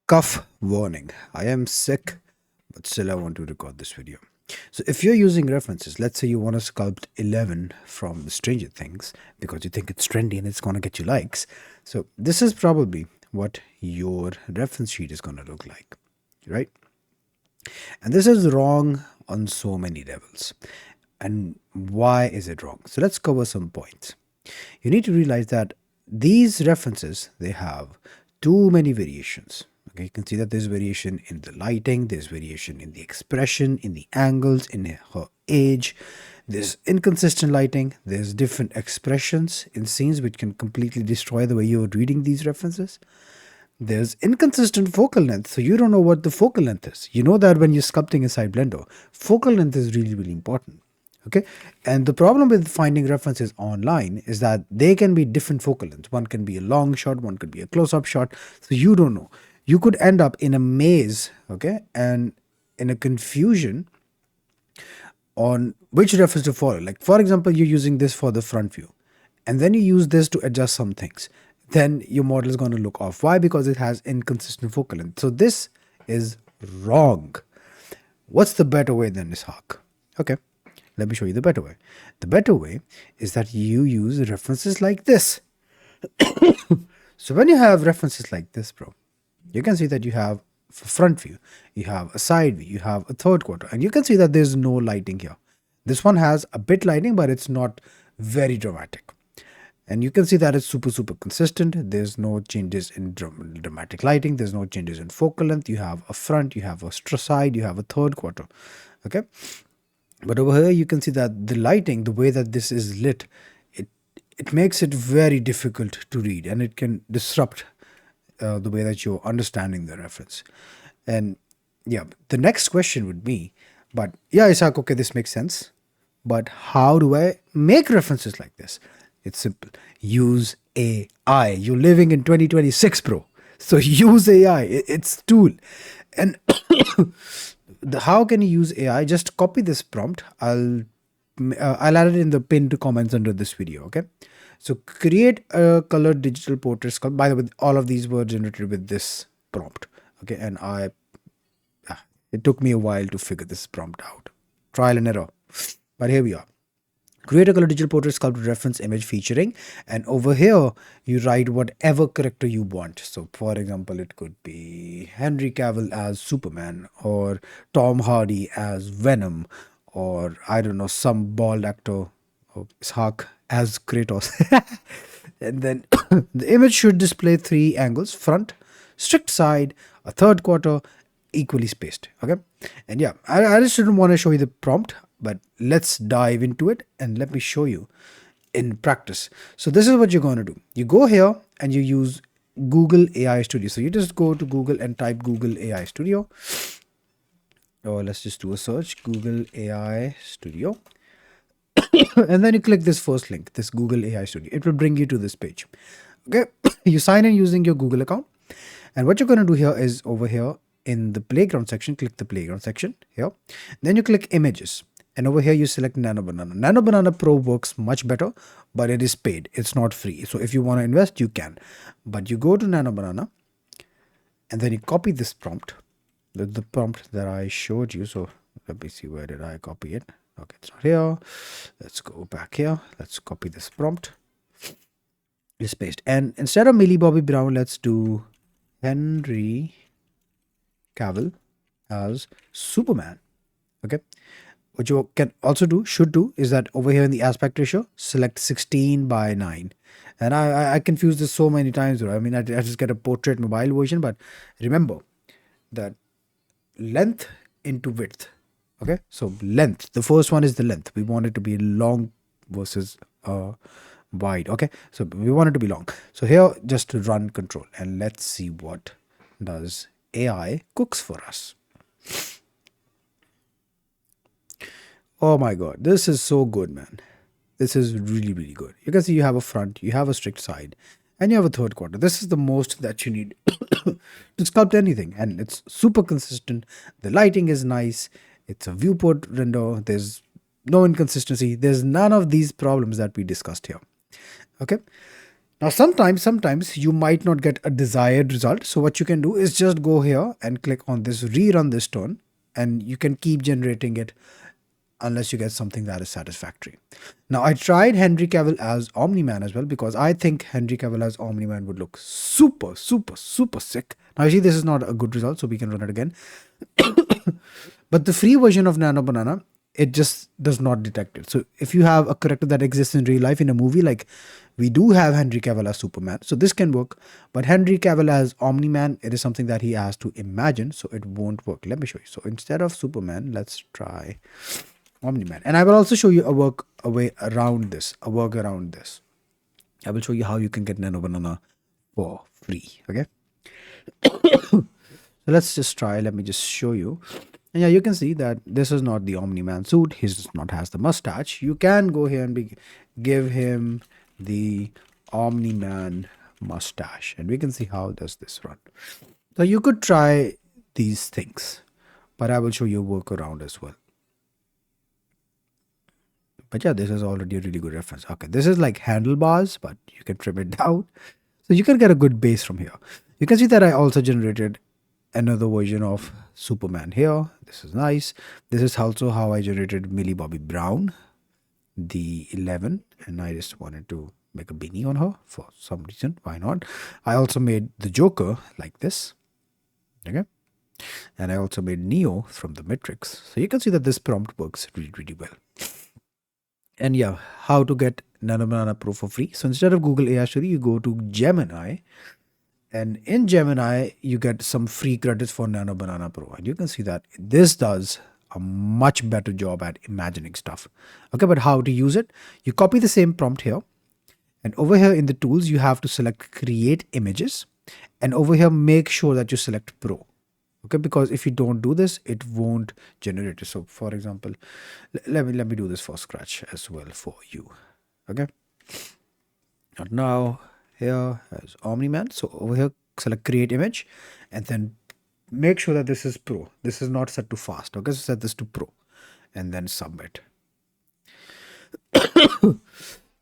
Cough warning. I am sick, but still I want to record this video. So if you're using references, let's say you want to sculpt 11 from the Stranger Things because you think it's trendy and it's going to get you likes. So this is probably what your reference sheet is going to look like, right? And this is wrong on so many levels. And why is it wrong? So let's cover some points. You need to realize that these references, they have too many variations. Okay, you can see that there's variation in the lighting, there's variation in the expression, in the angles, in her age. There's inconsistent lighting, there's different expressions in scenes which can completely destroy the way you're reading these references. There's inconsistent focal length, so you don't know what the focal length is. You know that when you're sculpting inside Blender, focal length is really, really important. Okay, and the problem with finding references online is that they can be different focal lengths. One can be a long shot, one could be a close-up shot, so you don't know. You could end up in a maze, okay, and in a confusion on which reference to follow. Like, for example, you're using this for the front view, and then you use this to adjust some things. Then your model is going to look off. Why? Because it has inconsistent focal length. So this is wrong. What's the better way than Ishaq? Okay, let me show you the better way. The better way is that you use references like this. So when you have references like this, bro, you can see that you have a front view, you have a side view, you have a third quarter, and you can see that there's no lighting here. This one has a bit lighting, but it's not very dramatic. And you can see that it's super consistent. There's no changes in dramatic lighting. There's no changes in focal length. You have a front, you have a side, you have a third quarter. Okay. But over here, you can see that the lighting, the way that this is lit, it makes it very difficult to read, and it can disrupt the way that you're understanding the reference. And yeah, the next question would be, but yeah, Isaac, okay, this makes sense. But how do I make references like this? It's simple. Use AI. You're living in 2026, bro. So use AI. It's tool. And how can you use AI? Just copy this prompt. I'll add it in the pinned comments under this video. Okay. So create a colored digital portrait sculpt. By the way, all of these were generated with this prompt. Okay. And it took me a while to figure this prompt out. Trial and error. But here we are. Create a color digital portrait sculpt reference image featuring, and over here you write whatever character you want. So for example, it could be Henry Cavill as Superman, or Tom Hardy as Venom, or I don't know, some bald actor, or Ishaq as Kratos. And then the image should display 3 angles: front, strict side, a third quarter, equally spaced. Okay. And yeah, I just didn't want to show you the prompt, but let's dive into it and let me show you in practice. So this is what you're going to do. You go here and you use Google AI Studio. So you just go to Google and type Google AI Studio. Or let's just do a search, Google AI Studio. And then you click this first link, this Google AI Studio. It will bring you to this page. Okay. You sign in using your Google account. And what you're going to do here is over here in the playground section, click the playground section here. Then you click images. And over here, you select Nano Banana. Nano Banana Pro works much better, but it is paid. It's not free. So if you want to invest, you can. But you go to Nano Banana, and then you copy this prompt, the prompt that I showed you. So let me see, where did I copy it? Okay, it's not here. Let's go back here. Let's copy this prompt. Let's paste. And instead of Millie Bobby Brown, let's do Henry Cavill as Superman. Okay. What you can also do, should do, is that over here in the aspect ratio, select 16:9. And I confuse this so many times. I mean, I just get a portrait mobile version, but remember that length into width. Okay, so length. The first one is the length. We want it to be long versus wide. Okay, so we want it to be long. So here, just run control and let's see what does AI cooks for us. Oh my god, this is so good, man. This is really good. You can see you have a front, you have a strict side, and you have a third quarter. This is the most that you need to sculpt anything, and it's super consistent. The lighting is nice. It's a viewport render. There's no inconsistency. There's none of these problems that we discussed here. Okay. Now, sometimes you might not get a desired result. So what you can do is just go here and click on this rerun this turn, and you can keep generating it unless you get something that is satisfactory. Now, I tried Henry Cavill as Omni-Man as well because I think Henry Cavill as Omni-Man would look super, super, super sick. Now, you see, this is not a good result, so we can run it again. But the free version of Nano Banana, it just does not detect it. So if you have a character that exists in real life in a movie, like we do have Henry Cavill as Superman, so this can work. But Henry Cavill as Omni-Man, it is something that he has to imagine, so it won't work. Let me show you. So instead of Superman, let's try Omni-Man. And I will also show you a way around this, a work around this. I will show you how you can get Nano Banana for free. Okay. So let's just try. Let me just show you. And yeah, you can see that this is not the Omni-Man suit. He does not has the mustache. You can go here and give him the Omni-Man mustache, and we can see how does this run. So you could try these things, but I will show you a workaround as well. But yeah, this is already a really good reference. Okay, this is like handlebars, but you can trim it down. So you can get a good base from here. You can see that I also generated another version of Superman here. This is nice. This is also how I generated Millie Bobby Brown, the 11. And I just wanted to make a beanie on her for some reason. Why not? I also made the Joker like this. Okay. And I also made Neo from the Matrix. So you can see that this prompt works really, really well. And yeah, how to get Nano Banana Pro for free. So instead of Google AI Studio, you go to Gemini. And in Gemini, you get some free credits for Nano Banana Pro. And you can see that this does a much better job at imagining stuff. Okay, but how to use it? You copy the same prompt here. And over here in the tools, you have to select create images. And over here, make sure that you select Pro. Okay, because if you don't do this, it won't generate it. So for example, let me do this for Scratch as well for you. Okay. And now here as Omni-Man. So over here, select create image and then make sure that this is Pro. This is not set to fast. Okay, so set this to Pro and then submit.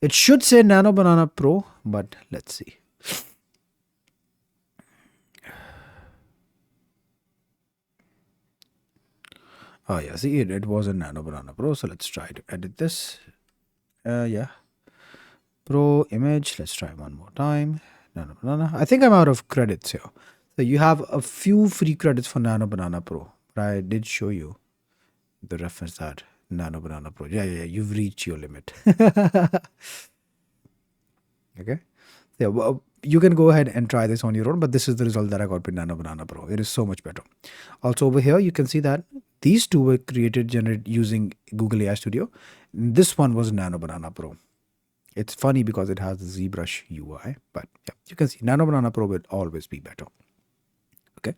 It should say Nano Banana Pro, but let's see. Oh yeah, see it was a Nano Banana Pro. So let's try to edit this. Yeah. Pro image. Let's try one more time. Nano Banana. I think I'm out of credits here. So you have a few free credits for Nano Banana Pro. But I did show you the reference that Nano Banana Pro. Yeah, you've reached your limit. Okay. Yeah, well, you can go ahead and try this on your own, but this is the result that I got with Nano Banana Pro. It is so much better. Also over here, you can see that these two were generated using Google AI Studio. This one was Nano Banana Pro. It's funny because it has the ZBrush UI, but yeah, you can see Nano Banana Pro will always be better. Okay,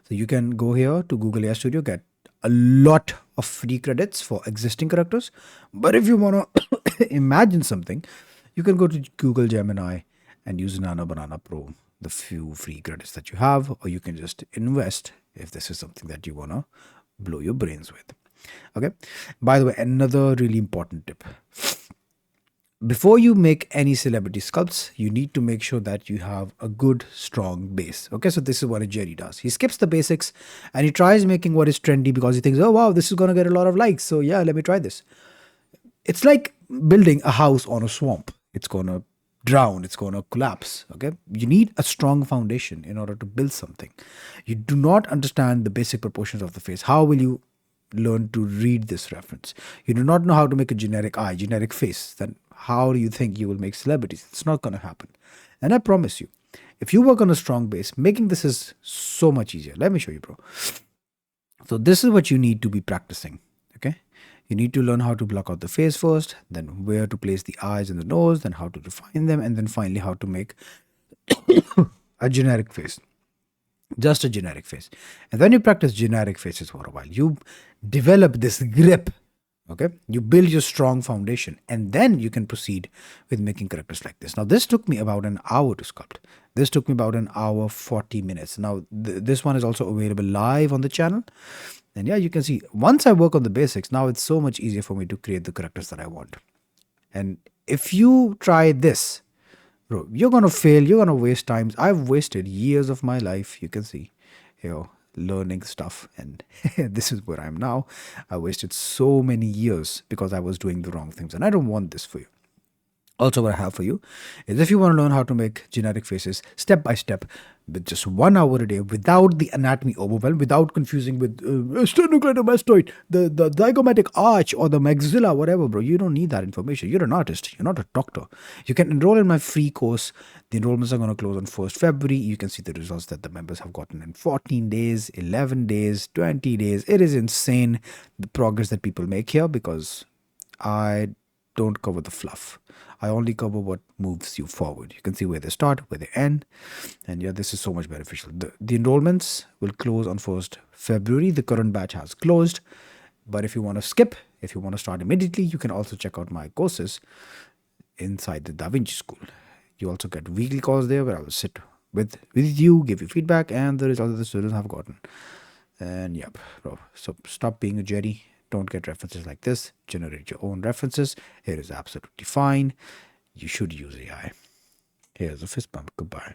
so you can go here to Google AI Studio, get a lot of free credits for existing characters. But if you want to imagine something, you can go to Google Gemini and use Nano Banana Pro, the few free credits that you have, or you can just invest if this is something that you want to blow your brains with. Okay, by the way, another really important tip. Before you make any celebrity sculpts, you need to make sure that you have a good, strong base. Okay, so this is what a Jerry does. He skips the basics and he tries making what is trendy because he thinks, oh wow, this is going to get a lot of likes. So yeah, let me try this. It's like building a house on a swamp. It's going to drown, it's going to collapse. Okay, you need a strong foundation in order to build something. You do not understand the basic proportions of the face. How will you learn to read this reference? You do not know how to make a generic eye, generic face. Then how do you think you will make celebrities? It's not going to happen. And I promise you, if you work on a strong base, making this is so much easier. Let me show you, bro. So this is what you need to be practicing. Okay, you need to learn how to block out the face first, then where to place the eyes and the nose, then how to refine them, and then finally how to make a generic face. Just a generic face. And when you practice generic faces for a while, you develop this grip. Okay, you build your strong foundation and then you can proceed with making characters like this. Now this took me about an hour to sculpt. This took me about an hour 40 minutes. Now this one is also available live on the channel. And yeah, you can see once I work on the basics, now it's so much easier for me to create the characters that I want. And if you try this, Bro, you're gonna fail, you're gonna waste times. I've wasted years of my life, you can see, you know, learning stuff, and this is where I'm now. I wasted so many years because I was doing the wrong things, and I don't want this for you. Also, what I have for you is, if you want to learn how to make generic faces step by step with just 1 hour a day without the anatomy overwhelm, without confusing with sternocleidomastoid, the zygomatic arch, or the maxilla, whatever, bro, you don't need that information. You're an artist, you're not a doctor. You can enroll in my free course. The enrollments are going to close on 1st February. You can see the results that the members have gotten in 14 days, 11 days, 20 days. It is insane the progress that people make here, because I don't cover the fluff. I only cover what moves you forward. You can see where they start, where they end. And yeah, this is so much beneficial. The enrollments will close on 1st February. The current batch has closed. But if you want to skip, if you want to start immediately, you can also check out my courses inside the Da Vinci School. You also get weekly calls there where I will sit with you, give you feedback, and the results that the students have gotten. And yep, bro. So stop being a Jerry. Don't get references like this. Generate your own references. It is absolutely fine. You should use AI. Here's a fist bump. Goodbye.